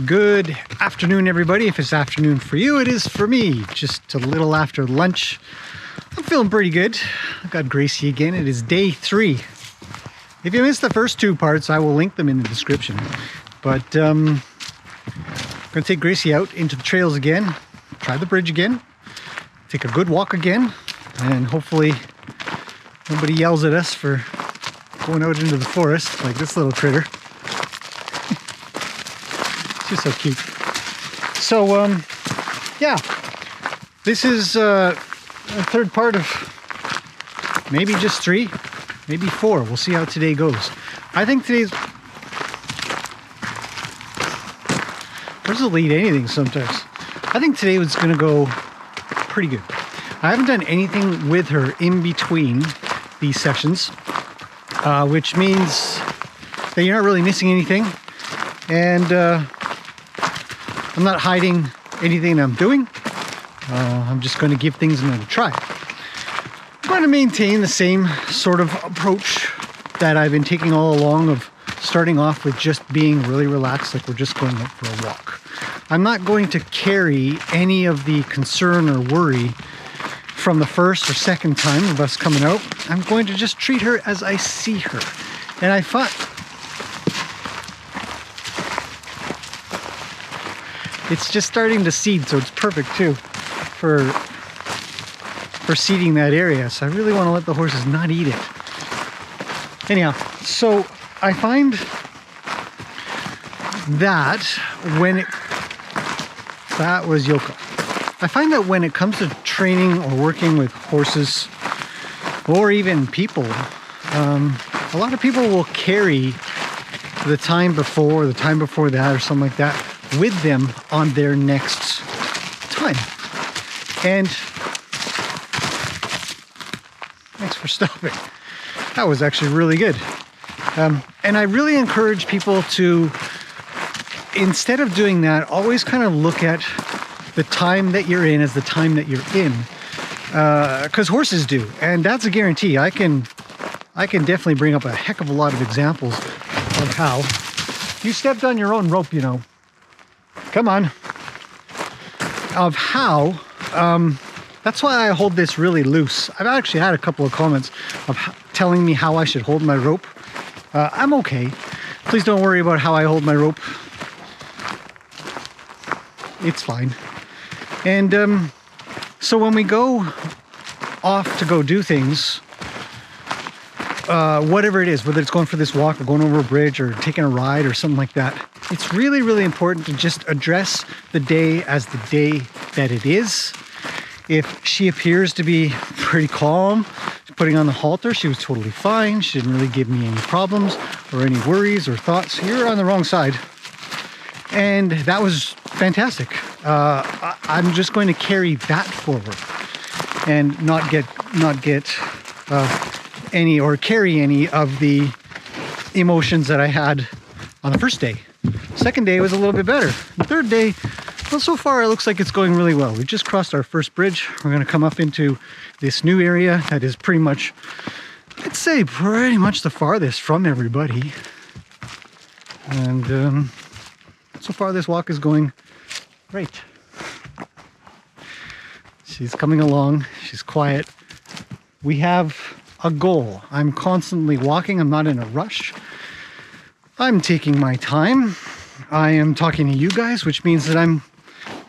Good afternoon, everybody. If it's afternoon for you, it is for me. Just a little after lunch. I'm feeling pretty good. I got Gracie again. It is day 3. If you missed the first 2 parts, I will link them in the description. But I'm going to take Gracie out into the trails again, try the bridge again, take a good walk again, and hopefully nobody yells at us for going out into the forest like this little critter. She's so cute. So, yeah, this is a third part of maybe just 3, maybe 4. We'll see how today goes. I think today's... doesn't lead anything sometimes. I think today was going to go pretty good. I haven't done anything with her in between these sessions, which means that you're not really missing anything. And I'm not hiding anything I'm doing. I'm just going to give things another try. I'm going to maintain the same sort of approach that I've been taking all along, of starting off with just being really relaxed, like we're just going out for a walk. I'm not going to carry any of the concern or worry from the first or second time of us coming out. I'm going to just treat her as I see her. And I thought, it's just starting to seed, so it's perfect too for seeding that area. So I really want to let the horses not eat it. Anyhow, so I find that that was Yoko. I find that when it comes to training or working with horses, or even people, a lot of people will carry the time before, that, or something like that, with them on their next time. And thanks for stopping. That was actually really good. And I really encourage people to, instead of doing that, always kind of look at the time that you're in as the time that you're in. Because horses do, and that's a guarantee. I can definitely bring up a heck of a lot of examples of how you stepped on your own rope, you know. Come on. Of how, that's why I hold this really loose. I've actually had a couple of comments of telling me how I should hold my rope. I'm okay. Please don't worry about how I hold my rope. It's fine. And so when we go off to go do things, whatever it is, whether it's going for this walk or going over a bridge or taking a ride or something like that, it's really, really important to just address the day as the day that it is. If she appears to be pretty calm, putting on the halter, she was totally fine. She didn't really give me any problems or any worries or thoughts. You're on the wrong side. And that was fantastic. I'm just going to carry that forward and not get any or carry any of the emotions that I had on the first day. Second day was a little bit better. The third day, well, so far it looks like it's going really well. We just crossed our first bridge. We're going to come up into this new area that is pretty much, I'd say, pretty much the farthest from everybody. And so far this walk is going great. She's coming along. She's quiet. We have a goal. I'm constantly walking. I'm not in a rush. I'm taking my time. I am talking to you guys, which means that I'm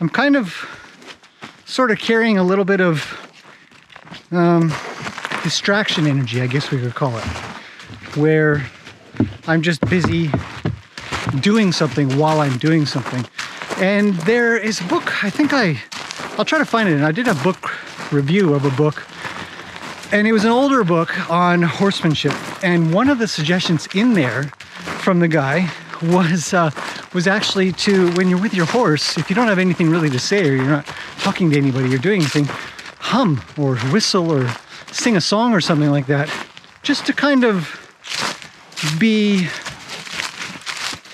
kind of sort of carrying a little bit of distraction energy, I guess we could call it, where I'm just busy doing something while I'm doing something. And there is a book, I think I'll try to find it, and I did a book review of a book, and it was an older book on horsemanship, and one of the suggestions in there from the guy was actually to, when you're with your horse, if you don't have anything really to say or you're not talking to anybody or doing anything, hum or whistle or sing a song or something like that, just to kind of be,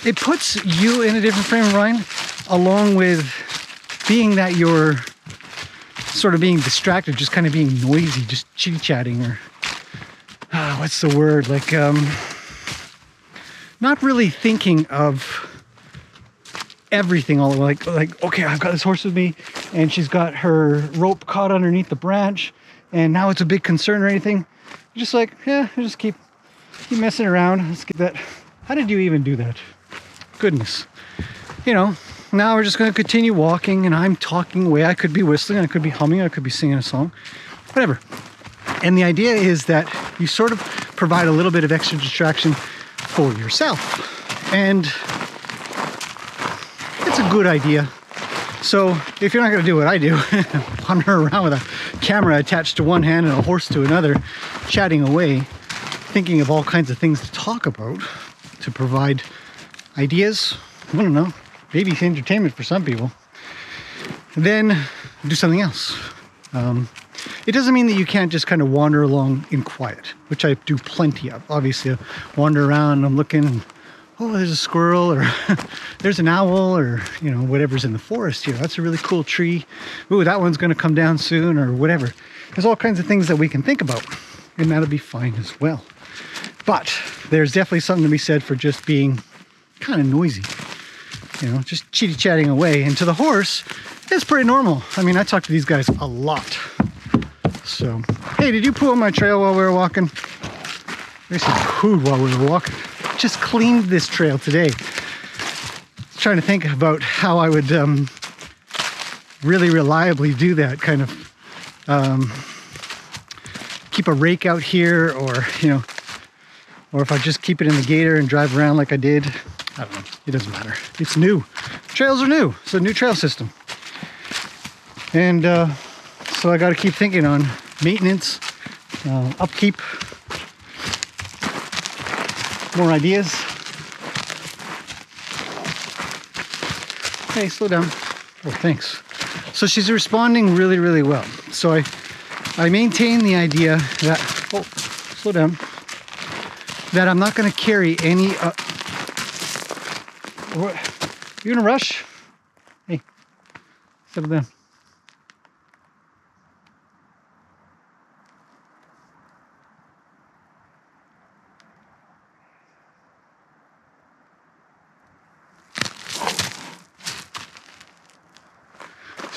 it puts you in a different frame of mind, along with being that you're sort of being distracted, just kind of being noisy, just chitty-chatting, or what's the word, like not really thinking of everything all like okay, I've got this horse with me and she's got her rope caught underneath the branch and now it's a big concern or anything. You're just like, yeah, just keep messing around. Let's get that. How did you even do that? Goodness. You know, now we're just going to continue walking and I'm talking away. I could be whistling, I could be humming, I could be singing a song, whatever. And the idea is that you sort of provide a little bit of extra distraction for yourself. And it's a good idea. So if you're not going to do what I do, wander around with a camera attached to one hand and a horse to another, chatting away, thinking of all kinds of things to talk about, to provide ideas, I don't know, maybe entertainment for some people, then do something else. It doesn't mean that you can't just kind of wander along in quiet, which I do plenty of. Obviously, I wander around and I'm looking and, oh, there's a squirrel or there's an owl or, you know, whatever's in the forest here. That's a really cool tree. Ooh, that one's going to come down soon or whatever. There's all kinds of things that we can think about and that'll be fine as well. But there's definitely something to be said for just being kind of noisy, you know, just chitty-chatting away. And to the horse, it's pretty normal. I mean, I talk to these guys a lot. So, hey, did you poo on my trail while we were walking? I said pooed while we were walking. Just cleaned this trail today. Trying to think about how I would really reliably do that, kind of keep a rake out here, or, you know, or if I just keep it in the gator and drive around like I did. I don't know. It doesn't matter. It's new. Trails are new. It's a new trail system. And so I got to keep thinking on maintenance, upkeep, more ideas. Hey, slow down. Oh, thanks. So she's responding really, really well. So I maintain the idea that, oh, slow down, that I'm not going to carry any, you in a rush? Hey, settle down.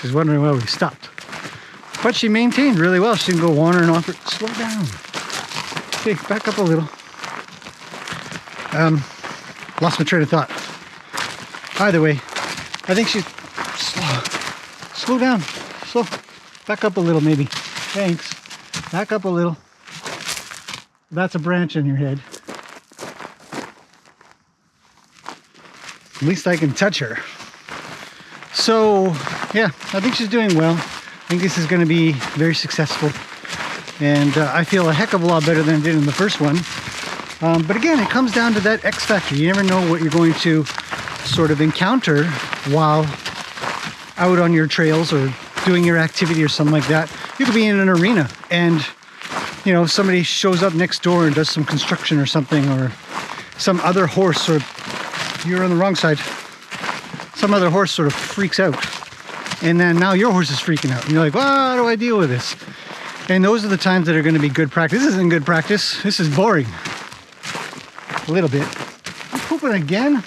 She's wondering why we stopped. But she maintained really well. She didn't go wandering off. Slow down. Okay, back up a little. Lost my train of thought. Either way, I think she's slow down. Slow. Back up a little, maybe. Thanks. Back up a little. That's a branch in your head. At least I can touch her. So, yeah, I think she's doing well. I think this is going to be very successful. And I feel a heck of a lot better than I did in the first one. But again, it comes down to that X factor. You never know what you're going to sort of encounter while out on your trails or doing your activity or something like that. You could be in an arena and, you know, somebody shows up next door and does some construction or something, or some other horse, or you're on the wrong side. Some other horse sort of freaks out, and then now your horse is freaking out and you're like, well, how do I deal with this? And those are the times that are going to be good practice. This isn't good practice. This is boring. A little bit. I'm pooping again.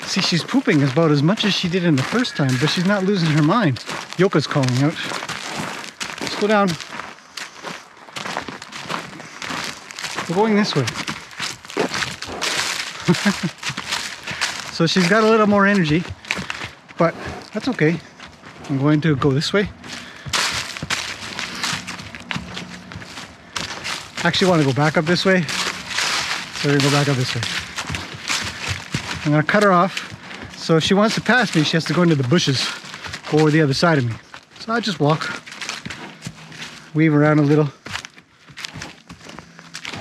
See, she's pooping about as much as she did in the first time, but she's not losing her mind. Yoka's calling out. Slow down. We're going this way. So she's got a little more energy, but that's okay. I'm going to go this way. I actually want to go back up this way. So we're gonna go back up this way. I'm gonna cut her off. So if she wants to pass me, she has to go into the bushes or the other side of me. So I just walk, weave around a little,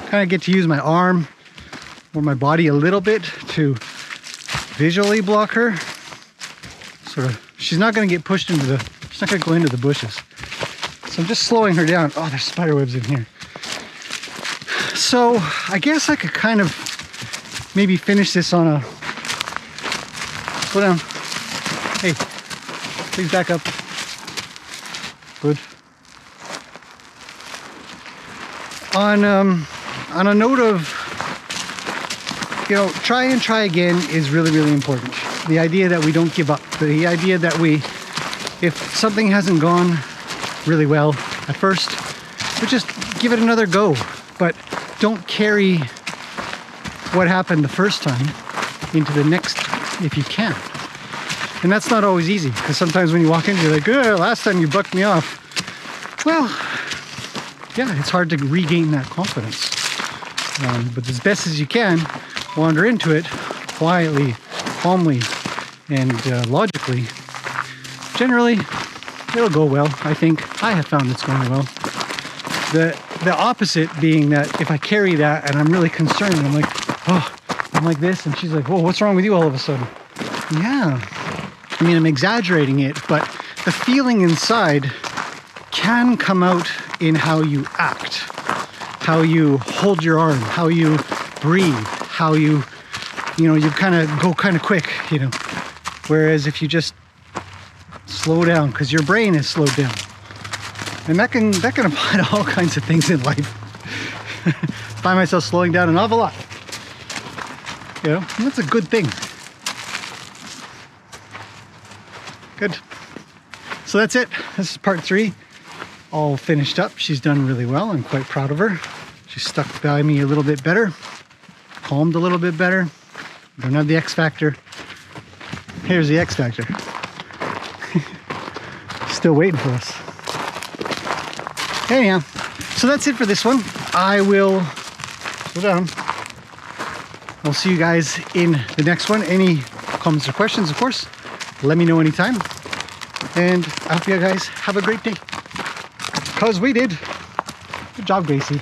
kind of get to use my arm or my body a little bit to visually block her. Sort of, she's not gonna get pushed into the, she's not gonna go into the bushes. So I'm just slowing her down. Oh, there's spider webs in here. So I guess I could kind of maybe finish this on a, slow down. Hey, please back up. Good. On a note of you know, try and try again is really, really important. The idea that we don't give up, the idea that if something hasn't gone really well at first, we just give it another go. But don't carry what happened the first time into the next if you can. And that's not always easy, because sometimes when you walk in, you're like, oh, last time you bucked me off. Well, yeah, it's hard to regain that confidence. But as best as you can, wander into it quietly, calmly, and logically. Generally, it'll go well, I think. I have found it's going well. The opposite being that if I carry that and I'm really concerned, I'm like, oh, I'm like this, and she's like, whoa, what's wrong with you all of a sudden? Yeah. I mean, I'm exaggerating it, but the feeling inside can come out in how you act, how you hold your arm, how you breathe, how you kind of go kind of quick, you know. Whereas if you just slow down, because your brain is slowed down, and that can apply to all kinds of things in life. Find myself slowing down an awful lot, you know, and that's a good thing. Good. So that's it. This is part 3. All finished up. She's done really well. I'm quite proud of her. She stuck by me a little bit better, calmed a little bit better. Don't have the X factor. Here's the X factor. Still waiting for us. Anyhow, so that's it for this one. I will slow down. I'll see you guys in the next one. Any comments or questions, of course, let me know anytime. And I hope you guys have a great day. Because we did. Good job, Gracie.